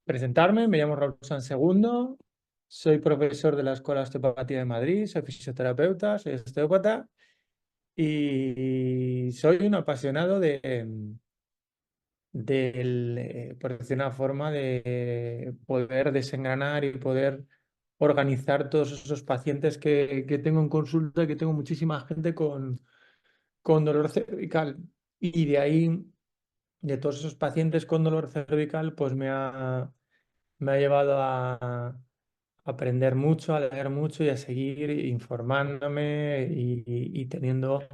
Presentarme, me llamo Raúl Sansegundo, soy profesor de la Escuela de Osteopatía de Madrid, soy fisioterapeuta, soy osteópata y soy un apasionado por decir una forma, de poder desengranar y poder organizar todos esos pacientes que tengo en consulta y que tengo muchísima gente con dolor cervical. Y de ahí, de todos esos pacientes con dolor cervical, pues me ha llevado a aprender mucho, a leer mucho y a seguir informándome y teniendo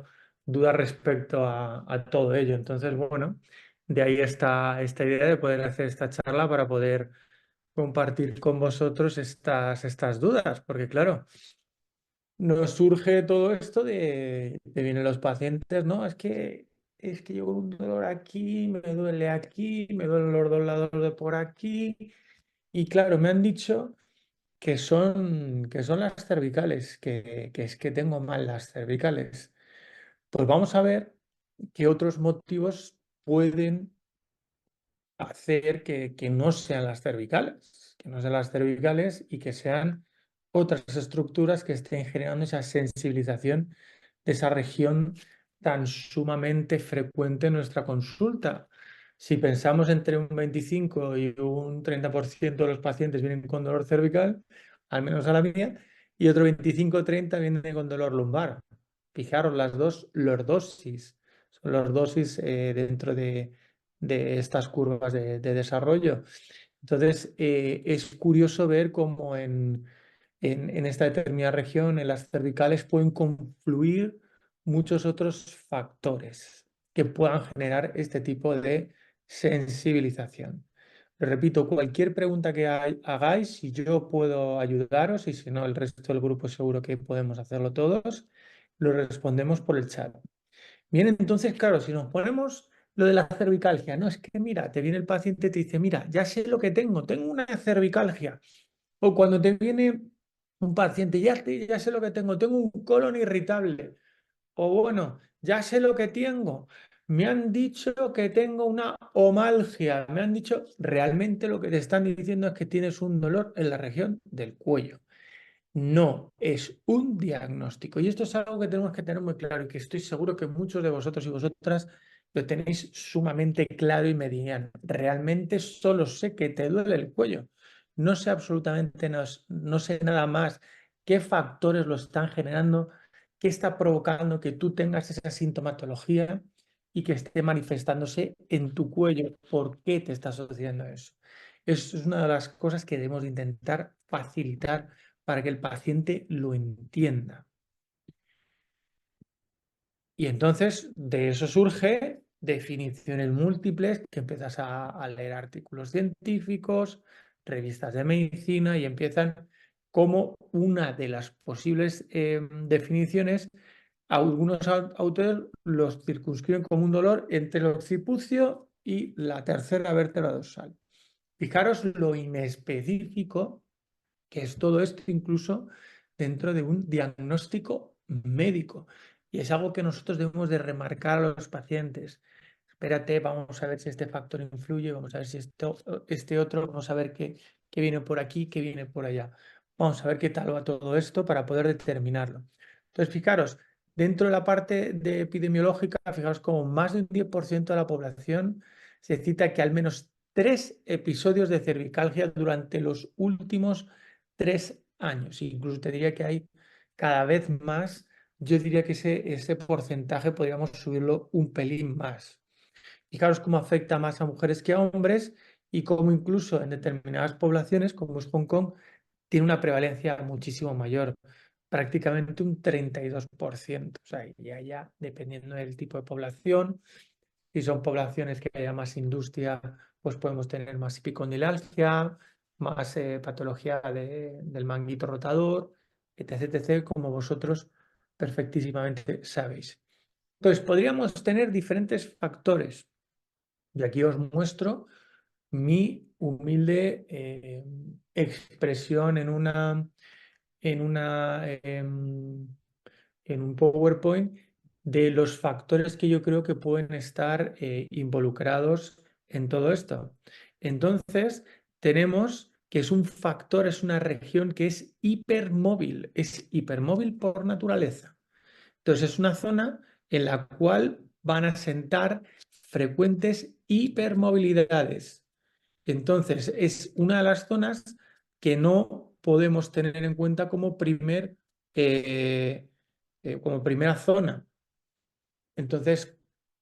dudas respecto a todo ello. Entonces, bueno, de ahí está esta idea de poder hacer esta charla para poder compartir con vosotros estas dudas, porque claro, nos surge todo esto de vienen los pacientes, ¿no? Es que yo con un dolor aquí, me duele aquí, me duelen los dos lados de por aquí. Y claro, me han dicho que son las cervicales, que es que tengo mal las cervicales. Pues vamos a ver qué otros motivos pueden hacer que no sean las cervicales, que no sean las cervicales y que sean otras estructuras que estén generando esa sensibilización de esa región tan sumamente frecuente en nuestra consulta. Si pensamos entre un 25 y un 30% de los pacientes vienen con dolor cervical, al menos a la mía, y otro 25-30 vienen con dolor lumbar. Fijaros, las dos lordosis, son lordosis dentro de estas curvas de desarrollo. Entonces, es curioso ver cómo en esta determinada región, en las cervicales, pueden confluir muchos otros factores que puedan generar este tipo de sensibilización. Repito, cualquier pregunta que hagáis, si yo puedo ayudaros y si no, el resto del grupo seguro que podemos hacerlo todos, lo respondemos por el chat. Bien, entonces, claro, si nos ponemos lo de la cervicalgia, no es que mira, te viene el paciente y te dice, mira, ya sé lo que tengo una cervicalgia. O cuando te viene un paciente, ya sé lo que tengo un colon irritable. O bueno, ya sé lo que tengo. Me han dicho que tengo una omalgia. Me han dicho, realmente lo que te están diciendo es que tienes un dolor en la región del cuello. No, es un diagnóstico. Y esto es algo que tenemos que tener muy claro y que estoy seguro que muchos de vosotros y vosotras lo tenéis sumamente claro y meridiano. Realmente solo sé que te duele el cuello. No sé absolutamente, no sé nada más qué factores lo están generando, qué está provocando que tú tengas esa sintomatología y que esté manifestándose en tu cuello. ¿Por qué te está sucediendo eso? Eso es una de las cosas que debemos de intentar facilitar para que el paciente lo entienda. Y entonces de eso surge definiciones múltiples, que empiezas a leer artículos científicos, revistas de medicina y empiezan como una de las posibles definiciones. Algunos autores los circunscriben como un dolor entre el occipucio y la tercera vértebra dorsal. Fijaros lo inespecífico que es todo esto incluso dentro de un diagnóstico médico. Y es algo que nosotros debemos de remarcar a los pacientes. Espérate, vamos a ver si este factor influye, vamos a ver si este otro, vamos a ver qué viene por aquí, qué viene por allá. Vamos a ver qué tal va todo esto para poder determinarlo. Entonces, fijaros, dentro de la parte de epidemiológica, fijaros como más de un 10% de la población se cita que al menos 3 episodios de cervicalgia durante los últimos 3 años. Incluso te diría que hay cada vez más. Yo diría que ese porcentaje podríamos subirlo un pelín más. Fijaros cómo afecta más a mujeres que a hombres y cómo incluso en determinadas poblaciones, como es Hong Kong, tiene una prevalencia muchísimo mayor, prácticamente un 32%. O sea, ya dependiendo del tipo de población, si son poblaciones que haya más industria, pues podemos tener más epicondilalgia, más patología del manguito rotador, etc., etc., como vosotros perfectísimamente sabéis. Entonces, podríamos tener diferentes factores. Y aquí os muestro mi humilde expresión en un PowerPoint de los factores que yo creo que pueden estar involucrados en todo esto. Entonces, tenemos que es un factor, es una región que es hipermóvil por naturaleza. Entonces es una zona en la cual van a sentar frecuentes hipermovilidades. Entonces es una de las zonas que no podemos tener en cuenta como como primera zona. Entonces,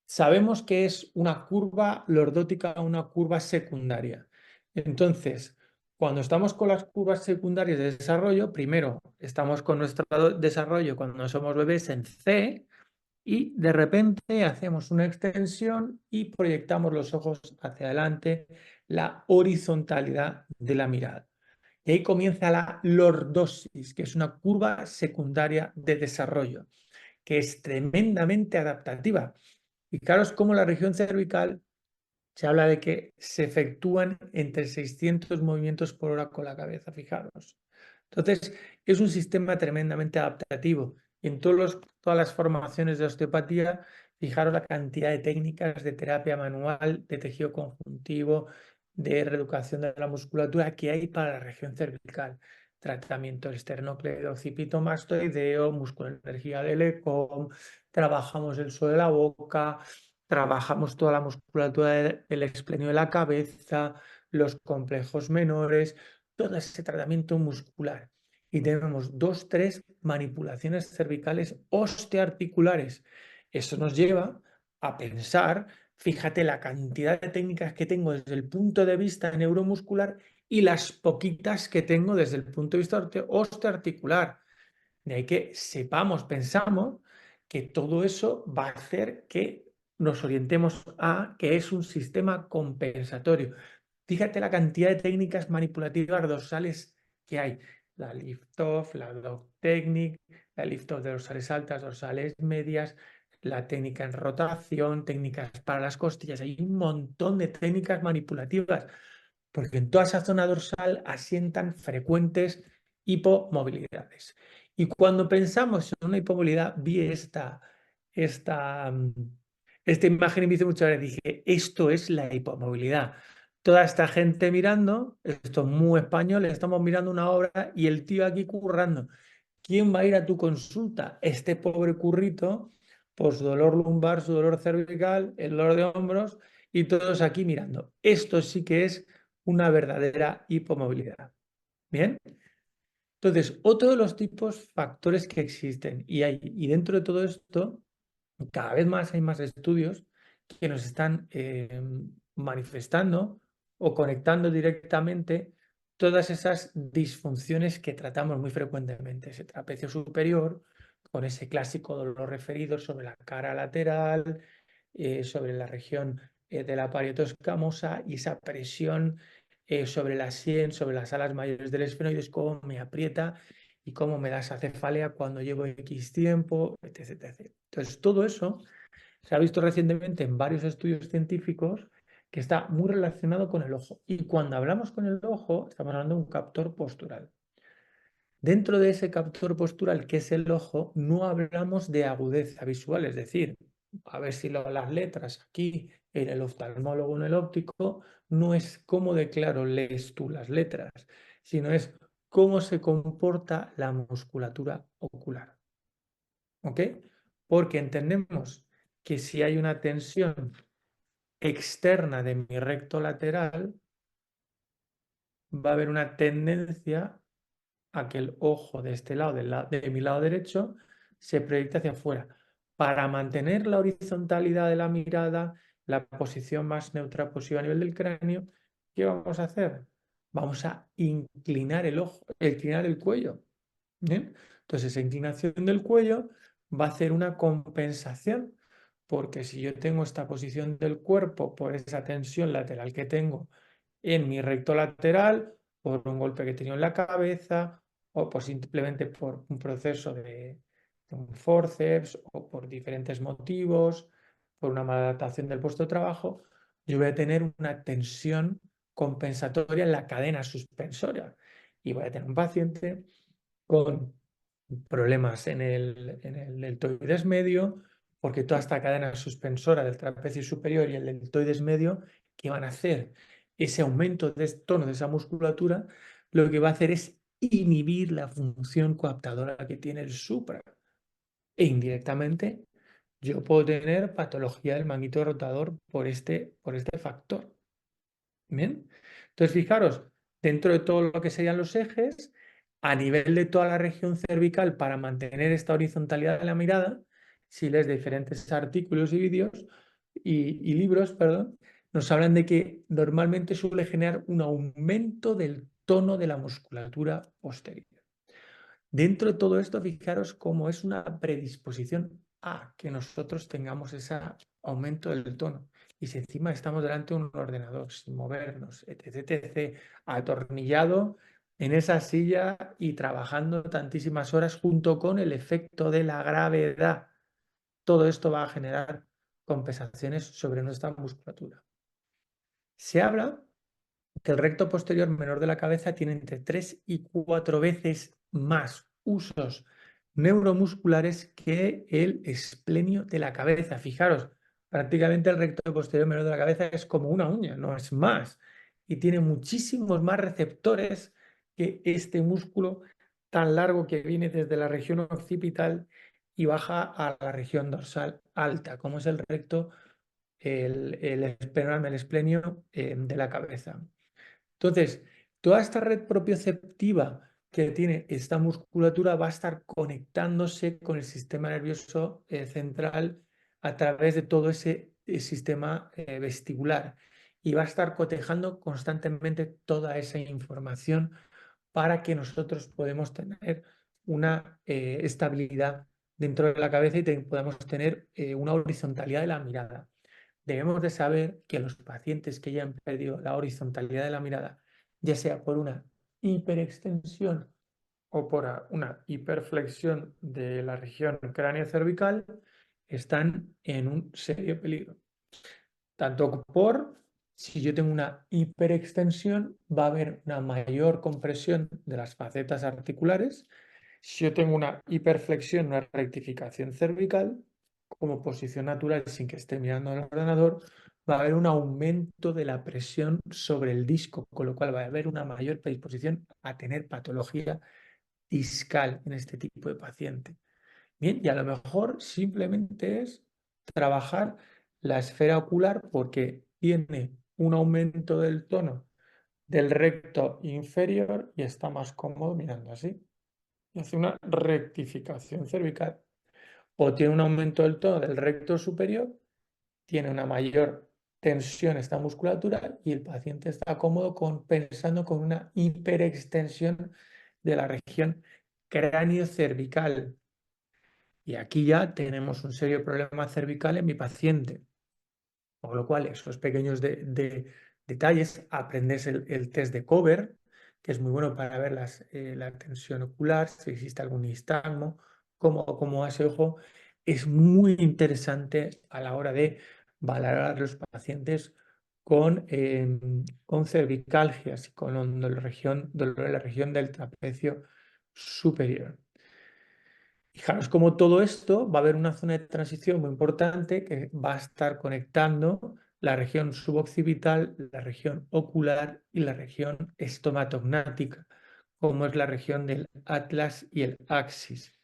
sabemos que es una curva lordótica, una curva secundaria. Entonces, cuando estamos con las curvas secundarias de desarrollo, primero estamos con nuestro desarrollo cuando somos bebés en C y de repente hacemos una extensión y proyectamos los ojos hacia adelante, la horizontalidad de la mirada. Y ahí comienza la lordosis, que es una curva secundaria de desarrollo, que es tremendamente adaptativa. Fijaros cómo la región cervical se habla de que se efectúan entre 600 movimientos por hora con la cabeza, fijaros. Entonces, es un sistema tremendamente adaptativo. Y en todas las formaciones de osteopatía, fijaros la cantidad de técnicas de terapia manual, de tejido conjuntivo, de reeducación de la musculatura que hay para la región cervical. Tratamiento esternocleidomastoideo, musculoenergía del ECOM, trabajamos el suelo de la boca, trabajamos toda la musculatura del esplenio de la cabeza, los complejos menores, todo ese tratamiento muscular. Y tenemos 2, 3 manipulaciones cervicales osteoarticulares. Eso nos lleva a pensar, fíjate la cantidad de técnicas que tengo desde el punto de vista neuromuscular y las poquitas que tengo desde el punto de vista osteoarticular. De ahí que sepamos, pensamos que todo eso va a hacer que nos orientemos a que es un sistema compensatorio. Fíjate la cantidad de técnicas manipulativas dorsales que hay. La lift-off, la dog technique, la lift-off de dorsales altas, dorsales medias, la técnica en rotación, técnicas para las costillas. Hay un montón de técnicas manipulativas porque en toda esa zona dorsal asientan frecuentes hipomovilidades. Y cuando pensamos en una hipomovilidad, vi esta, mm, esta imagen y me hizo mucha gracia. Dije, esto es la hipomovilidad. Toda esta gente mirando, esto es muy español, estamos mirando una obra y el tío aquí currando. ¿Quién va a ir a tu consulta? Este pobre currito, por su dolor lumbar, su dolor cervical, el dolor de hombros y todos aquí mirando. Esto sí que es una verdadera hipomovilidad. Bien. Entonces, otro de los tipos factores que existen y dentro de todo esto, cada vez más hay más estudios que nos están manifestando o conectando directamente todas esas disfunciones que tratamos muy frecuentemente. Ese trapecio superior con ese clásico dolor referido sobre la cara lateral, sobre la región de la parietoscamosa y esa presión sobre la sien, sobre las alas mayores del esfenoides, cómo me aprieta y cómo me da esa cefalea cuando llevo X tiempo, etc, etc. Entonces, todo eso se ha visto recientemente en varios estudios científicos que está muy relacionado con el ojo. Y cuando hablamos con el ojo, estamos hablando de un captor postural. Dentro de ese captor postural que es el ojo, no hablamos de agudeza visual, es decir, a ver si las letras aquí en el oftalmólogo, en el óptico, no es cómo de claro lees tú las letras, sino es cómo se comporta la musculatura ocular. ¿Ok? Porque entendemos que si hay una tensión externa de mi recto lateral, va a haber una tendencia a que el ojo de este lado, de mi lado derecho, se proyecte hacia afuera. Para mantener la horizontalidad de la mirada, la posición más neutra posible a nivel del cráneo, ¿qué vamos a hacer? Vamos a inclinar el ojo, inclinar el cuello. ¿Bien? Entonces, esa inclinación del cuello va a hacer una compensación, porque si yo tengo esta posición del cuerpo por esa tensión lateral que tengo en mi recto lateral, por un golpe que he tenido en la cabeza, o por simplemente por un proceso de un forceps, o por diferentes motivos, por una mala adaptación del puesto de trabajo, yo voy a tener una tensión compensatoria en la cadena suspensoria. Y voy a tener un paciente con problemas en el deltoides medio, porque toda esta cadena suspensora del trapecio superior y el deltoides medio, ¿qué van a hacer? ese aumento de tono de esa musculatura lo que va a hacer es inhibir la función coaptadora que tiene el supra. E indirectamente yo puedo tener patología del manguito rotador por este factor. Bien. Entonces, fijaros, dentro de todo lo que serían los ejes, a nivel de toda la región cervical, para mantener esta horizontalidad de la mirada, si lees diferentes artículos y vídeos y libros, perdón, nos hablan de que normalmente suele generar un aumento del tono de la musculatura posterior. Dentro de todo esto, fijaros cómo es una predisposición a que nosotros tengamos ese aumento del tono. Y si encima estamos delante de un ordenador sin movernos, etc., atornillado en esa silla y trabajando tantísimas horas junto con el efecto de la gravedad, todo esto va a generar compensaciones sobre nuestra musculatura. Se habla que el recto posterior menor de la cabeza tiene entre 3 y 4 veces más usos neuromusculares que el esplenio de la cabeza. Fijaros, prácticamente el recto posterior menor de la cabeza es como una uña, no es más. Y tiene muchísimos más receptores que este músculo tan largo que viene desde la región occipital y baja a la región dorsal alta, como es el recto, el esplenio de la cabeza. Entonces, toda esta red propioceptiva que tiene esta musculatura va a estar conectándose con el sistema nervioso central a través de todo ese sistema vestibular y va a estar cotejando constantemente toda esa información para que nosotros podamos tener una estabilidad dentro de la cabeza y podamos tener una horizontalidad de la mirada. Debemos de saber que los pacientes que ya han perdido la horizontalidad de la mirada, ya sea por una hiperextensión o por una hiperflexión de la región cráneo-cervical, están en un serio peligro. Tanto por, si yo tengo una hiperextensión, va a haber una mayor compresión de las facetas articulares. Si yo tengo una hiperflexión, una rectificación cervical, como posición natural sin que esté mirando al ordenador, va a haber un aumento de la presión sobre el disco, con lo cual va a haber una mayor predisposición a tener patología discal en este tipo de paciente. Bien, y a lo mejor simplemente es trabajar la esfera ocular porque tiene un aumento del tono del recto inferior y está más cómodo mirando así. Y hace una rectificación cervical. O tiene un aumento del tono del recto superior, tiene una mayor tensión esta musculatura y el paciente está cómodo pensando con una hiperextensión de la región cráneo-cervical. Y aquí ya tenemos un serio problema cervical en mi paciente. Con lo cual, esos pequeños detalles, aprenderse el test de Cover, que es muy bueno para ver la tensión ocular, si existe algún nistagmo, cómo hace ojo, es muy interesante a la hora de valorar a los pacientes con cervicalgias y con dolor en la región del trapecio superior. Fijaros cómo todo esto va a haber una zona de transición muy importante que va a estar conectando la región suboccipital, la región ocular y la región estomatognática, como es la región del atlas y el axis.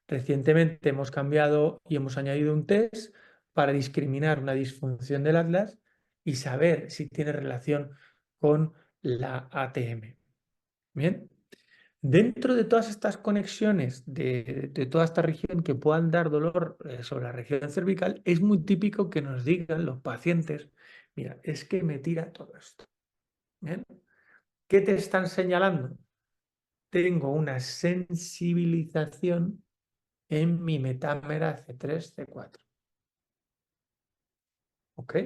Recientemente hemos cambiado y hemos añadido un test para discriminar una disfunción del atlas y saber si tiene relación con la ATM. Bien. Dentro de todas estas conexiones de toda esta región que puedan dar dolor sobre la región cervical, es muy típico que nos digan los pacientes, mira, es que me tira todo esto. ¿Bien? ¿Qué te están señalando? Tengo una sensibilización en mi metámera C3, C4. ¿Ok?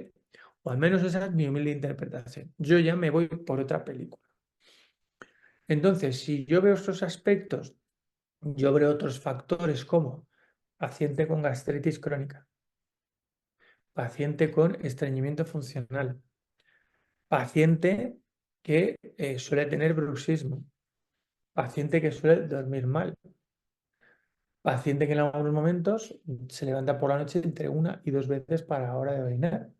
O al menos esa es mi humilde interpretación. Yo ya me voy por otra película. Entonces, si yo veo estos aspectos, yo veo otros factores como paciente con gastritis crónica, paciente con estreñimiento funcional, paciente que suele tener bruxismo, paciente que suele dormir mal, paciente que en algunos momentos se levanta por la noche entre 1 y 2 veces para la hora de orinar,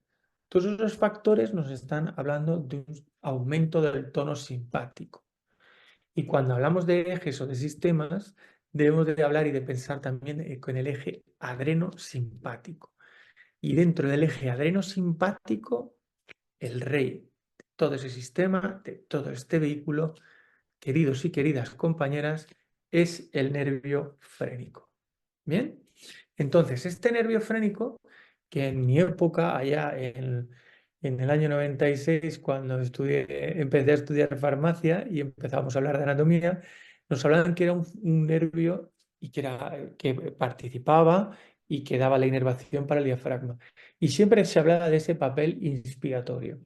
Todos esos factores nos están hablando de un aumento del tono simpático. Y cuando hablamos de ejes o de sistemas, debemos de hablar y de pensar también con el eje adreno-simpático. Y dentro del eje adreno-simpático, el rey de todo ese sistema, de todo este vehículo, queridos y queridas compañeras, es el nervio frénico. ¿Bien? Entonces, este nervio frénico, que en mi época, allá en el año 96, cuando empecé a estudiar farmacia y empezamos a hablar de anatomía, nos hablaban que era un nervio y que participaba y que daba la inervación para el diafragma. Y siempre se hablaba de ese papel inspiratorio.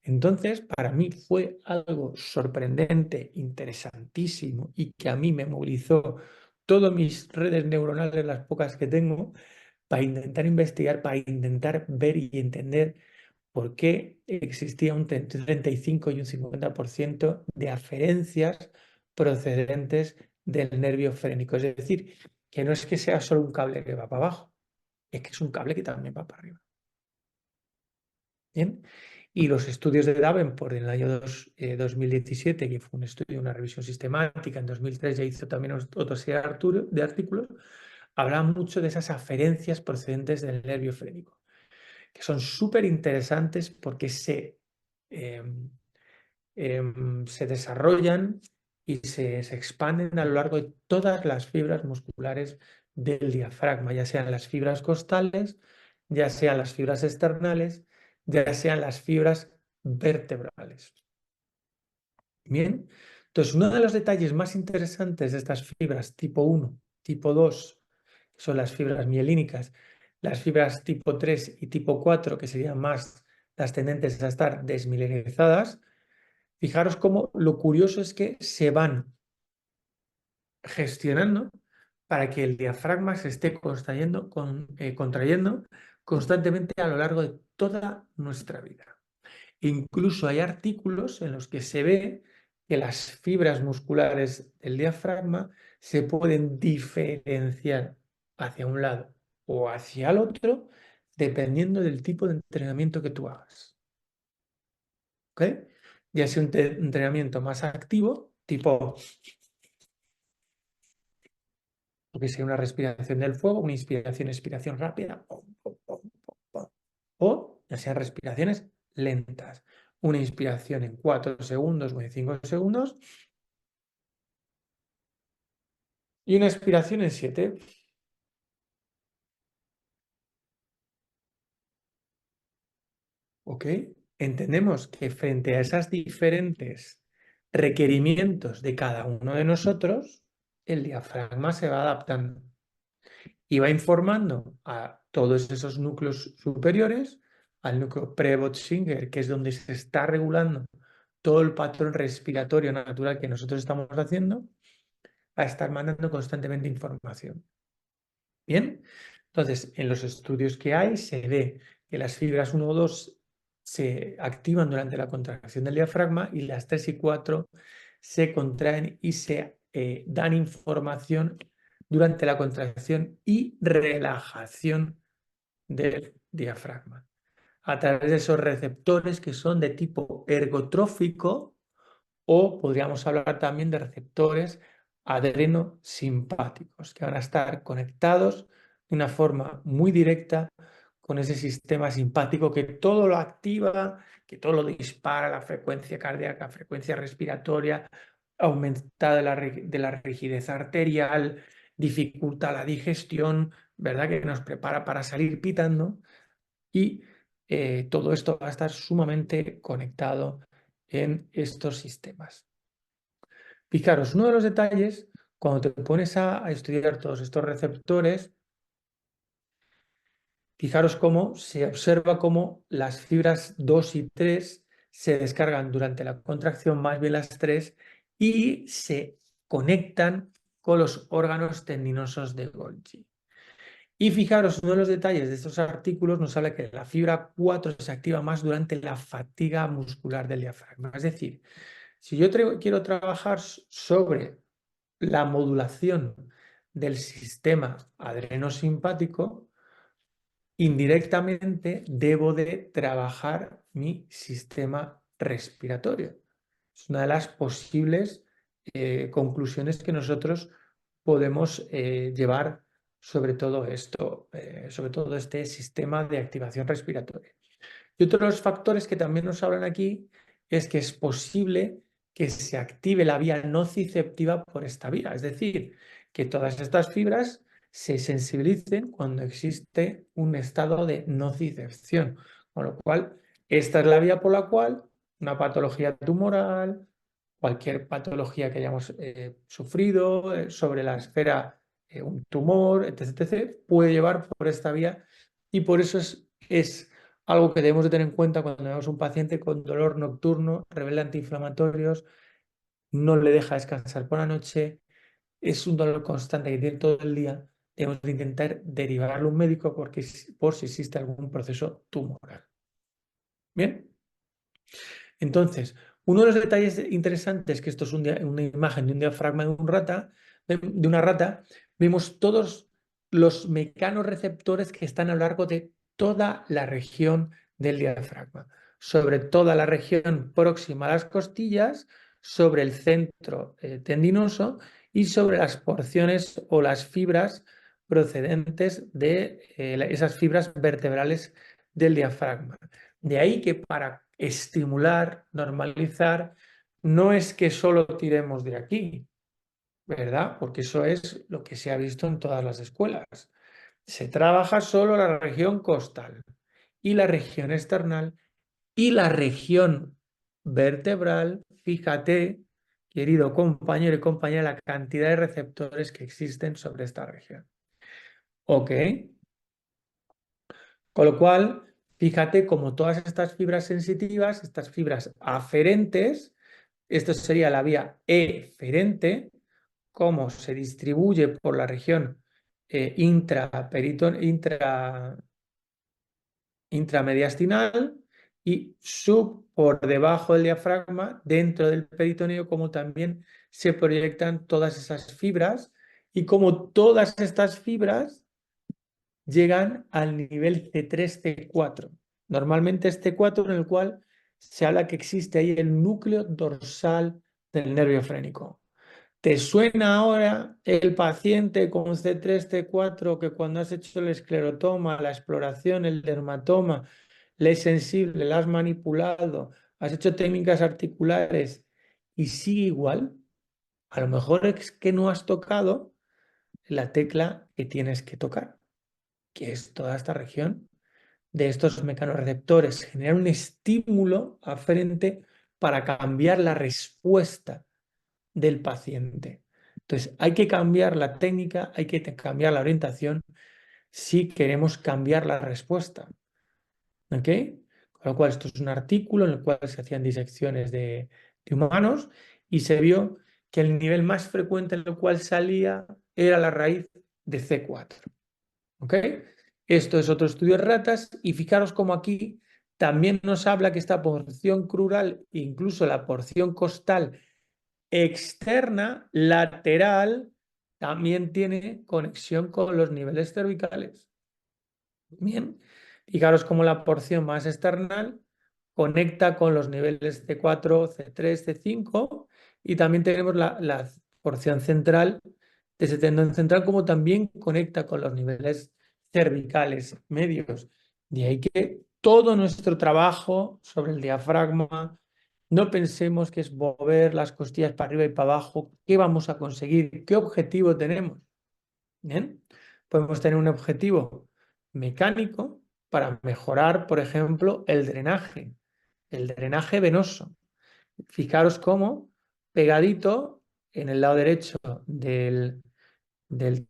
Entonces, para mí fue algo sorprendente, interesantísimo y que a mí me movilizó todas mis redes neuronales, las pocas que tengo, para intentar investigar, para intentar ver y entender por qué existía un 35 y un 50% de aferencias procedentes del nervio frénico. Es decir, que no es que sea solo un cable que va para abajo, es que es un cable que también va para arriba. ¿Bien? Y los estudios de Davenport en el año 2017, que fue un estudio, una revisión sistemática, en 2003 ya hizo también otra serie de artículos, hablan mucho de esas aferencias procedentes del nervio frénico, que son súper interesantes porque em, se desarrollan y se expanden a lo largo de todas las fibras musculares del diafragma, ya sean las fibras costales, ya sean las fibras externales, ya sean las fibras vertebrales. Bien, entonces uno de los detalles más interesantes de estas fibras tipo 1, tipo 2, que son las fibras mielínicas, las fibras tipo 3 y tipo 4, que serían más las tendentes a estar desmielinizadas, fijaros cómo lo curioso es que se van gestionando para que el diafragma se esté contrayendo constantemente a lo largo de toda nuestra vida. Incluso hay artículos en los que se ve que las fibras musculares del diafragma se pueden diferenciar hacia un lado o hacia el otro dependiendo del tipo de entrenamiento que tú hagas. ¿Ok? Ya sea un entrenamiento más activo, tipo lo que sea una respiración del fuego, una inspiración, expiración rápida, o ya sean respiraciones lentas. Una inspiración en 4 segundos o en 5 segundos y una expiración en 7. ¿Ok? Entendemos que frente a esos diferentes requerimientos de cada uno de nosotros, el diafragma se va adaptando y va informando a todos esos núcleos superiores, al núcleo Prebot-Singer, que es donde se está regulando todo el patrón respiratorio natural que nosotros estamos haciendo, a estar mandando constantemente información. Bien, entonces en los estudios que hay se ve que las fibras 1 o 2 se activan durante la contracción del diafragma y las 3 y 4 se contraen y se dan información durante la contracción y relajación del diafragma a través de esos receptores que son de tipo ergotrófico o podríamos hablar también de receptores adrenosimpáticos que van a estar conectados de una forma muy directa con ese sistema simpático que todo lo activa, que todo lo dispara, la frecuencia cardíaca, frecuencia respiratoria, aumenta de la rigidez arterial, dificulta la digestión, ¿verdad? Que nos prepara para salir pitando y todo esto va a estar sumamente conectado en estos sistemas. Fijaros, uno de los detalles, cuando te pones a estudiar todos estos receptores, fijaros cómo se observa cómo las fibras 2 y 3 se descargan durante la contracción, más bien las 3, y se conectan con los órganos tendinosos de Golgi. Y fijaros, uno de los detalles de estos artículos nos habla que la fibra 4 se activa más durante la fatiga muscular del diafragma. Es decir, si yo quiero trabajar sobre la modulación del sistema adrenosimpático, indirectamente debo de trabajar mi sistema respiratorio. Es una de las posibles conclusiones que nosotros podemos llevar sobre todo esto, sobre todo este sistema de activación respiratoria. Y otro de los factores que también nos hablan aquí es que es posible que se active la vía nociceptiva por esta vía, es decir, que todas estas fibras se sensibilicen cuando existe un estado de nocicepción, con lo cual esta es la vía por la cual una patología tumoral, cualquier patología que hayamos sufrido sobre la esfera, un tumor, etc., etc., puede llevar por esta vía y por eso es algo que debemos de tener en cuenta cuando vemos un paciente con dolor nocturno, rebelde antiinflamatorios, no le deja descansar por la noche, es un dolor constante que tiene todo el día, debemos de intentar derivarlo a un médico por si existe algún proceso tumoral. Bien, entonces, uno de los detalles interesantes, que esto es una imagen de un diafragma de una rata, vemos todos los mecanorreceptores que están a lo largo de toda la región del diafragma, sobre toda la región próxima a las costillas, sobre el centro tendinoso y sobre las porciones o las fibras procedentes de esas fibras vertebrales del diafragma. De ahí que para estimular, normalizar, no es que solo tiremos de aquí, ¿verdad? Porque eso es lo que se ha visto en todas las escuelas. Se trabaja solo la región costal y la región external y la región vertebral. Fíjate, querido compañero y compañera, la cantidad de receptores que existen sobre esta región. ¿Ok? Con lo cual, fíjate como todas estas fibras sensitivas, estas fibras aferentes, esto sería la vía eferente, cómo se distribuye por la región intramediastinal y por debajo del diafragma, dentro del peritoneo, como también se proyectan todas esas fibras y como todas estas fibras llegan al nivel C3, C4. Normalmente es C4 en el cual se habla que existe ahí el núcleo dorsal del nervio frénico. ¿Te suena ahora el paciente con C3, C4 que cuando has hecho el esclerotoma, la exploración, el dermatoma, le es sensible, la has manipulado, has hecho técnicas articulares y sigue igual? A lo mejor es que no has tocado la tecla que tienes que tocar, que es toda esta región de estos mecanorreceptores, generar un estímulo aferente para cambiar la respuesta del paciente. Entonces, hay que cambiar la técnica, hay que cambiar la orientación si queremos cambiar la respuesta. ¿Ok? Con lo cual, esto es un artículo en el cual se hacían disecciones de humanos y se vio que el nivel más frecuente en el cual salía era la raíz de C4. ¿Ok? Esto es otro estudio de ratas y fijaros cómo aquí también nos habla que esta porción crural, incluso la porción costal externa, lateral, también tiene conexión con los niveles cervicales. Bien, fijaros cómo la porción más external conecta con los niveles C4, C3, C5 y también tenemos la porción central de ese tendón central como también conecta con los niveles cervicales medios. De ahí que todo nuestro trabajo sobre el diafragma, no pensemos que es mover las costillas para arriba y para abajo. ¿Qué vamos a conseguir? ¿Qué objetivo tenemos? Bien, podemos tener un objetivo mecánico para mejorar, por ejemplo, el drenaje venoso. Fijaros cómo pegadito en el lado derecho del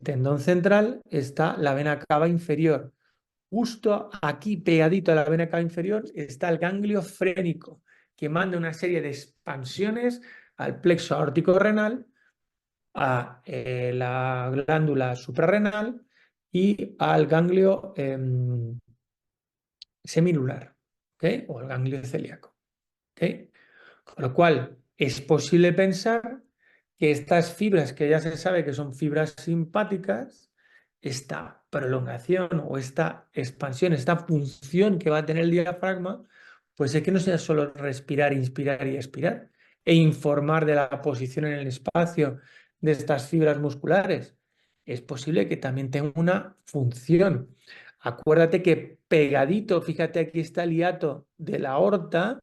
tendón central está la vena cava inferior. Justo aquí, pegadito a la vena cava inferior, está el ganglio frénico, que manda una serie de expansiones al plexo aórtico renal, a la glándula suprarrenal y al ganglio semilunar, ¿okay? O el ganglio celíaco. ¿Okay? Con lo cual, es posible pensar que estas fibras, que ya se sabe que son fibras simpáticas, esta prolongación o esta expansión, esta función que va a tener el diafragma, pues es que no sea solo respirar, inspirar y expirar e informar de la posición en el espacio de estas fibras musculares. Es posible que también tenga una función. Acuérdate que pegadito, fíjate, aquí está el hiato de la aorta,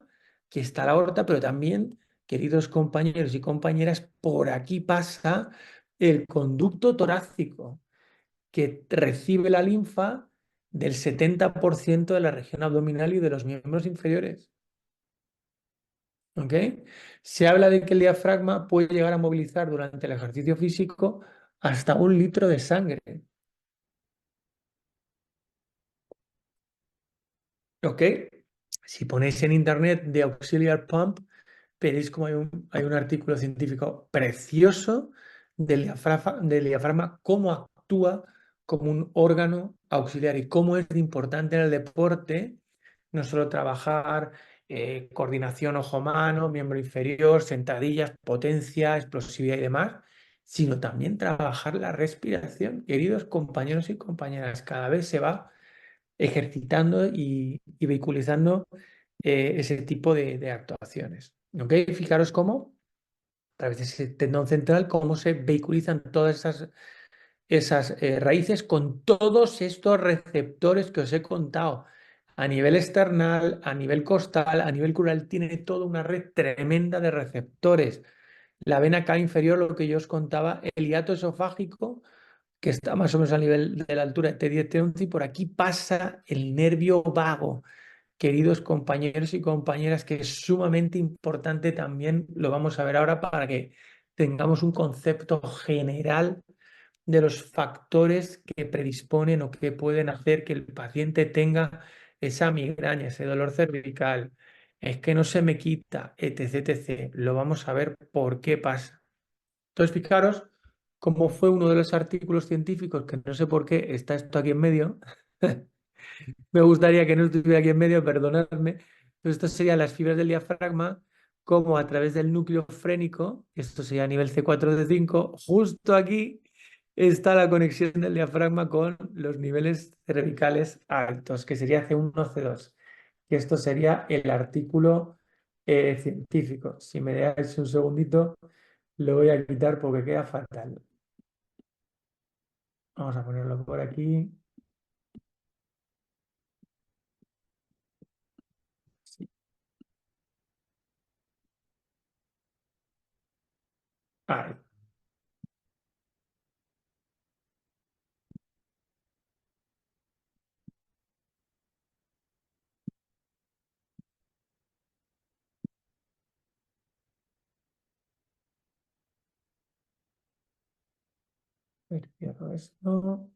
que está la aorta, pero también, queridos compañeros y compañeras, por aquí pasa el conducto torácico que recibe la linfa del 70% de la región abdominal y de los miembros inferiores. ¿Ok? Se habla de que el diafragma puede llegar a movilizar durante el ejercicio físico hasta 1 litro de sangre. ¿Ok? Si ponéis en internet de auxiliar pump, veréis como hay un artículo científico precioso del diafragma, cómo actúa como un órgano auxiliar y cómo es importante en el deporte no solo trabajar coordinación ojo-mano, miembro inferior, sentadillas, potencia, explosividad y demás, sino también trabajar la respiración. Queridos compañeros y compañeras, cada vez se va ejercitando y vehiculizando ese tipo de actuaciones. ¿Ok? Fijaros cómo, a través de ese tendón central, cómo se vehiculizan todas esas raíces con todos estos receptores que os he contado. A nivel external, a nivel costal, a nivel crural, tiene toda una red tremenda de receptores. La vena cava inferior, lo que yo os contaba, el hiato esofágico, que está más o menos a nivel de la altura de T10, T11, y por aquí pasa el nervio vago. Queridos compañeros y compañeras, que es sumamente importante también, lo vamos a ver ahora para que tengamos un concepto general de los factores que predisponen o que pueden hacer que el paciente tenga esa migraña, ese dolor cervical. Es que no se me quita, etc, etc. Lo vamos a ver por qué pasa. Entonces, fijaros cómo fue uno de los artículos científicos, que no sé por qué está esto aquí en medio. Me gustaría que no estuviera aquí en medio, perdonadme. Pero esto serían las fibras del diafragma, como a través del núcleo frénico, esto sería a nivel C4 c 5 justo aquí está la conexión del diafragma con los niveles cervicales altos, que sería C1, C2. Y esto sería el artículo científico. Si me dais un segundito, lo voy a quitar porque queda fatal. Vamos a ponerlo por aquí. Sí. Ahí. A ver, cierro esto.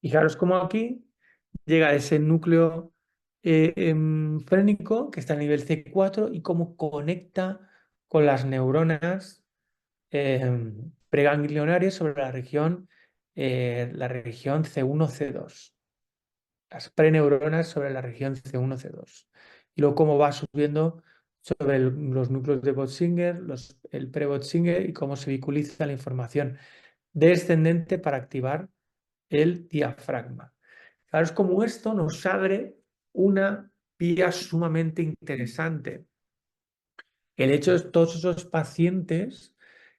Fijaros cómo aquí llega ese núcleo frénico que está a nivel C4 y cómo conecta con las neuronas preganglionarias sobre la región C1, C2. Las preneuronas sobre la región C1, C2. Y luego cómo va subiendo sobre los núcleos de Botzinger, el pre-Botzinger y cómo se vehiculiza la información descendente para activar el diafragma. Claro, es como esto nos abre una vía sumamente interesante. El hecho de todos esos pacientes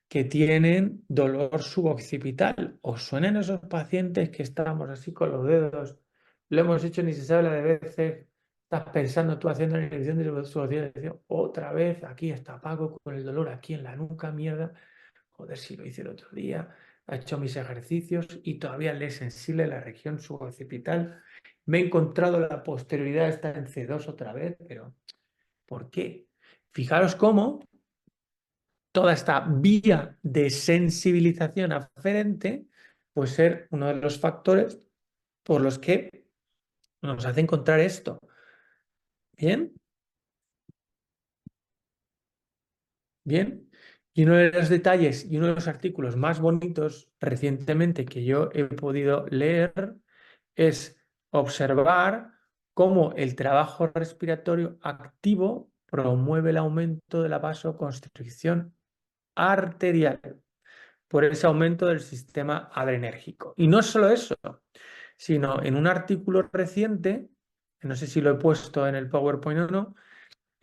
que tienen dolor suboccipital. ¿Os suenan esos pacientes que estábamos así con los dedos? Lo hemos hecho ni se sabe la de veces. Estás pensando tú haciendo la inhibición de suboccipital. Otra vez, aquí está Paco con el dolor aquí en la nuca, mierda. Joder, si lo hice el otro día, he hecho mis ejercicios y todavía le es sensible la región suboccipital. Me he encontrado la posterioridad está en C2 otra vez, pero ¿por qué? Fijaros cómo toda esta vía de sensibilización aferente puede ser uno de los factores por los que nos hace encontrar esto. Bien, bien. Y uno de los detalles y uno de los artículos más bonitos recientemente que yo he podido leer es observar cómo el trabajo respiratorio activo promueve el aumento de la vasoconstricción. arterial por ese aumento del sistema adrenérgico. Y no solo eso, sino en un artículo reciente, no sé si lo he puesto en el PowerPoint o no,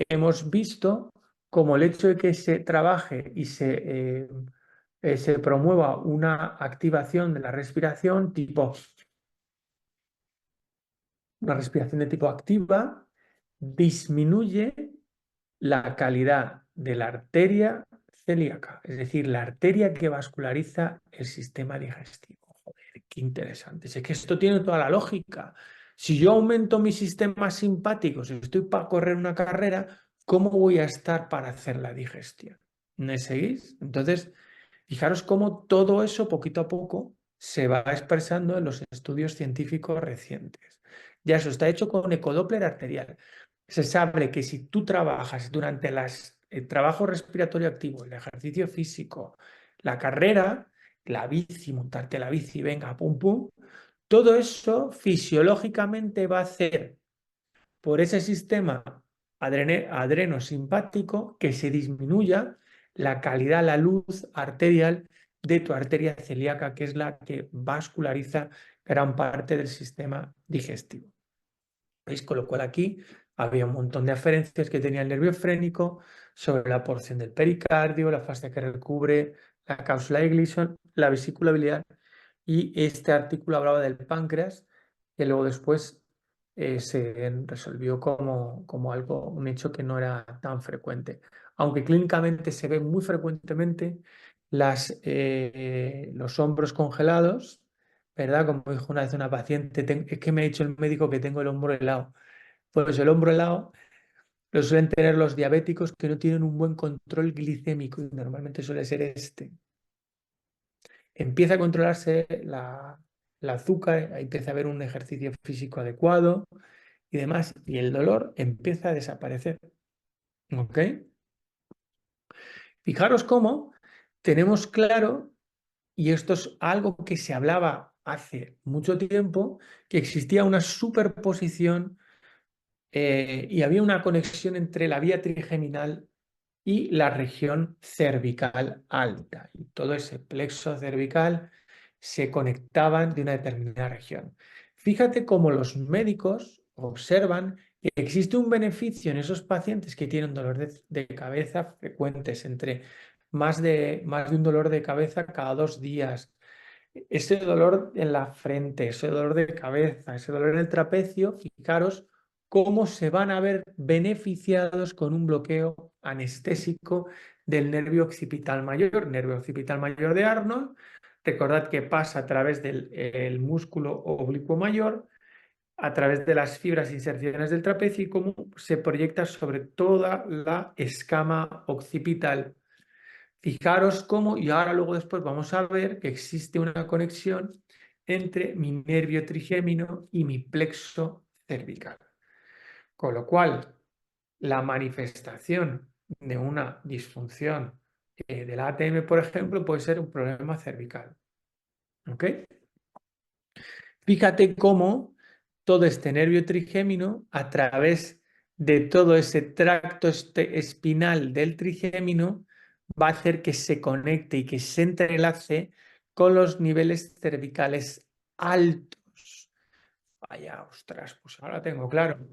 hemos visto como el hecho de que se trabaje y se promueva una activación de la respiración una respiración de tipo activa, disminuye la calidad de la arteria celíaca, es decir, la arteria que vasculariza el sistema digestivo. Joder, qué interesante. Es que esto tiene toda la lógica. Si yo aumento mi sistema simpático, si estoy para correr una carrera, ¿cómo voy a estar para hacer la digestión? ¿Me seguís? Entonces, fijaros cómo todo eso poquito a poco se va expresando en los estudios científicos recientes. Ya eso está hecho con ecodoppler arterial. Se sabe que si tú trabajas durante el trabajo respiratorio activo, el ejercicio físico, la carrera, la bici, montarte a la bici, venga, pum, pum, todo eso fisiológicamente va a hacer por ese sistema adrenosimpático que se disminuya la calidad, la luz arterial de tu arteria celíaca, que es la que vasculariza gran parte del sistema digestivo. ¿Veis? Con lo cual aquí había un montón de aferencias que tenía el nervio frénico sobre la porción del pericardio, la fascia que recubre la cápsula de Gleason, la vesícula biliar, y este artículo hablaba del páncreas, que luego después se resolvió como algo, un hecho que no era tan frecuente. Aunque clínicamente se ve muy frecuentemente los hombros congelados, ¿verdad? Como dijo una vez una paciente, es que me ha dicho el médico que tengo el hombro helado. Pues el hombro helado lo suelen tener los diabéticos que no tienen un buen control glicémico y normalmente suele ser este. Empieza a controlarse la azúcar, ahí empieza a haber un ejercicio físico adecuado y demás, y el dolor empieza a desaparecer. ¿Ok? Fijaros cómo tenemos claro, y esto es algo que se hablaba hace mucho tiempo, que existía una superposición y había una conexión entre la vía trigeminal y la región cervical alta. Y todo ese plexo cervical se conectaban de una determinada región. Fíjate cómo los médicos observan que existe un beneficio en esos pacientes que tienen dolor de cabeza frecuentes, entre más de un dolor de cabeza cada 2 días, ese dolor en la frente, ese dolor de cabeza, ese dolor en el trapecio, fijaros cómo se van a ver beneficiados con un bloqueo anestésico del nervio occipital mayor de Arnold. Recordad que pasa a través del el músculo oblicuo mayor, a través de las fibras e inserciones del trapecio y cómo se proyecta sobre toda la escama occipital. Fijaros cómo, y ahora luego después vamos a ver que existe una conexión entre mi nervio trigémino y mi plexo cervical. Con lo cual, la manifestación de una disfunción del ATM, por ejemplo, puede ser un problema cervical. ¿Ok? Fíjate cómo todo este nervio trigémino, a través de todo ese tracto espinal del trigémino, va a hacer que se conecte y que se entrelace con los niveles cervicales altos. Vaya, ostras, pues ahora tengo claro.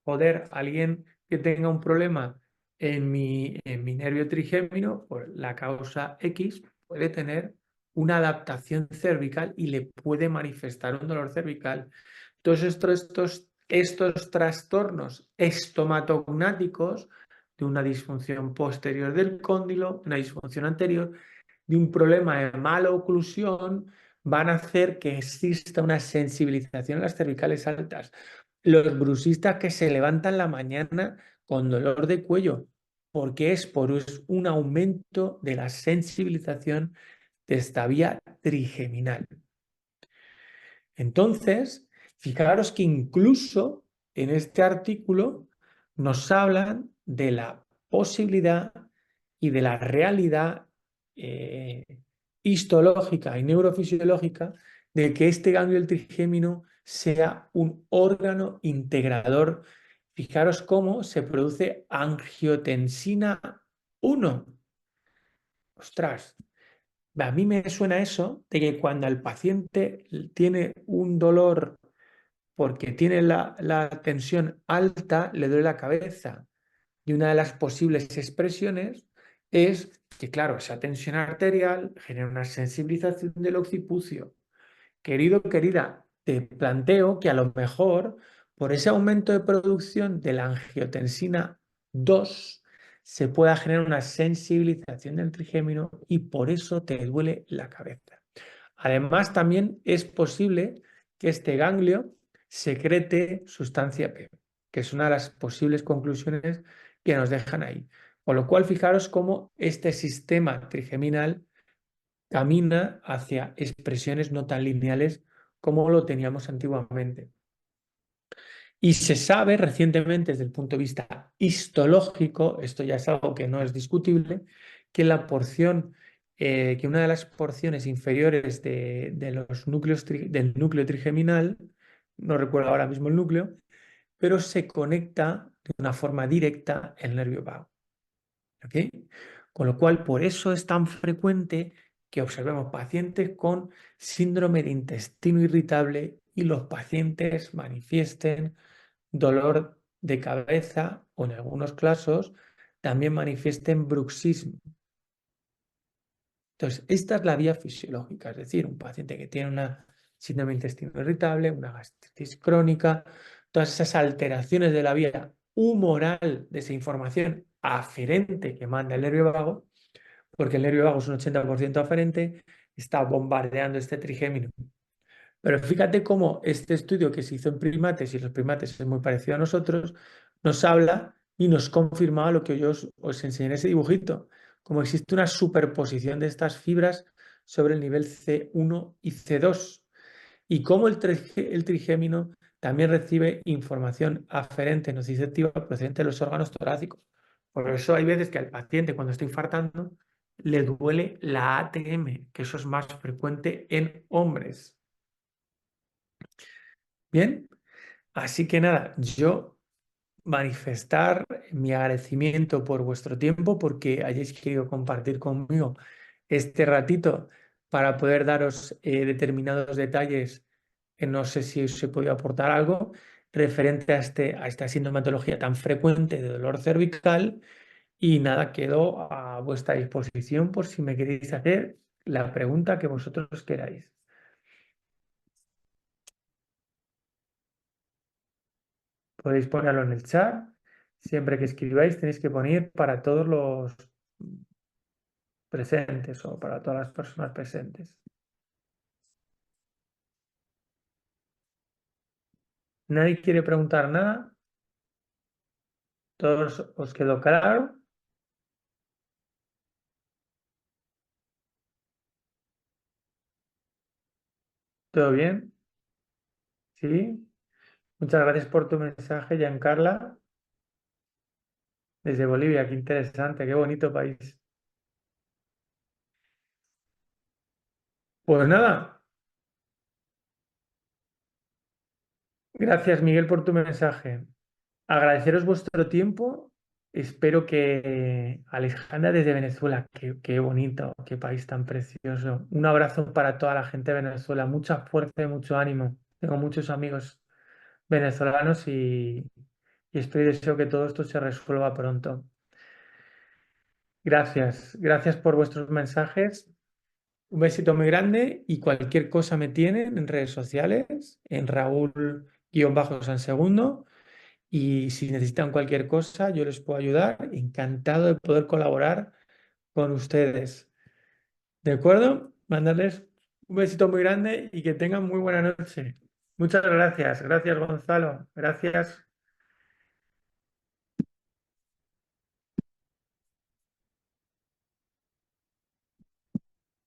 Joder, alguien que tenga un problema en mi nervio trigémino, por la causa X, puede tener una adaptación cervical y le puede manifestar un dolor cervical. Todos estos trastornos estomatognáticos de una disfunción posterior del cóndilo, una disfunción anterior, de un problema de mala oclusión, van a hacer que exista una sensibilización en las cervicales altas. Los brusistas que se levantan la mañana con dolor de cuello, porque es por un aumento de la sensibilización de esta vía trigeminal. Entonces, fijaros que incluso en este artículo nos hablan de la posibilidad y de la realidad eh, histológica y neurofisiológica de que este ganglio del trigémino sea un órgano integrador. Fijaros cómo se produce angiotensina 1. Ostras, a mí me suena eso de que cuando el paciente tiene un dolor porque tiene la tensión alta, le duele la cabeza. Y una de las posibles expresiones es que, claro, esa tensión arterial genera una sensibilización del occipucio. Querido, querida, te planteo que a lo mejor por ese aumento de producción de la angiotensina 2 se pueda generar una sensibilización del trigémino y por eso te duele la cabeza. Además, también es posible que este ganglio secrete sustancia P, que es una de las posibles conclusiones que nos dejan ahí. Con lo cual, fijaros cómo este sistema trigeminal camina hacia expresiones no tan lineales como lo teníamos antiguamente. Y se sabe recientemente desde el punto de vista histológico, esto ya es algo que no es discutible, que la porción, que una de las porciones inferiores de los núcleos del núcleo trigeminal, no recuerdo ahora mismo el núcleo, pero se conecta de una forma directa el nervio vago. ¿Ok? Con lo cual, por eso es tan frecuente que observemos pacientes con síndrome de intestino irritable y los pacientes manifiesten dolor de cabeza o en algunos casos también manifiesten bruxismo. Entonces, esta es la vía fisiológica, es decir, un paciente que tiene una síndrome de intestino irritable, una gastritis crónica, todas esas alteraciones de la vía humoral de esa información aferente que manda el nervio vago, porque el nervio vago es un 80% aferente, está bombardeando este trigémino. Pero fíjate cómo este estudio que se hizo en primates, y los primates es muy parecido a nosotros, nos habla y nos confirmaba lo que yo os enseñé en ese dibujito, como existe una superposición de estas fibras sobre el nivel C1 y C2, y cómo el trigémino también recibe información aferente nociceptiva procedente de los órganos torácicos. Por eso hay veces que al paciente cuando está infartando le duele la ATM, que eso es más frecuente en hombres. Bien, así que nada, yo manifestar mi agradecimiento por vuestro tiempo, porque hayáis querido compartir conmigo este ratito para poder daros determinados detalles que no sé si os he podido aportar algo referente a esta sintomatología tan frecuente de dolor cervical. Y nada, quedo a vuestra disposición por si me queréis hacer la pregunta que vosotros queráis. Podéis ponerlo en el chat. Siempre que escribáis tenéis que poner para todos los presentes o para todas las personas presentes. ¿Nadie quiere preguntar nada? ¿Todos os quedó claro? ¿Todo bien? ¿Sí? Muchas gracias por tu mensaje, Giancarla, desde Bolivia. Qué interesante, qué bonito país. Pues nada, gracias Miguel por tu mensaje. Agradeceros vuestro tiempo. Espero que Alejandra desde Venezuela, qué bonito, qué país tan precioso. Un abrazo para toda la gente de Venezuela, mucha fuerza y mucho ánimo. Tengo muchos amigos venezolanos y estoy deseo que todo esto se resuelva pronto. Gracias, gracias por vuestros mensajes. Un besito muy grande y cualquier cosa me tienen en redes sociales, en Raúl-San Segundo. Y si necesitan cualquier cosa, yo les puedo ayudar. Encantado de poder colaborar con ustedes. ¿De acuerdo? Mandarles un besito muy grande y que tengan muy buena noche. Muchas gracias. Gracias, Gonzalo. Gracias.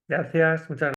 Gracias. Muchas gracias.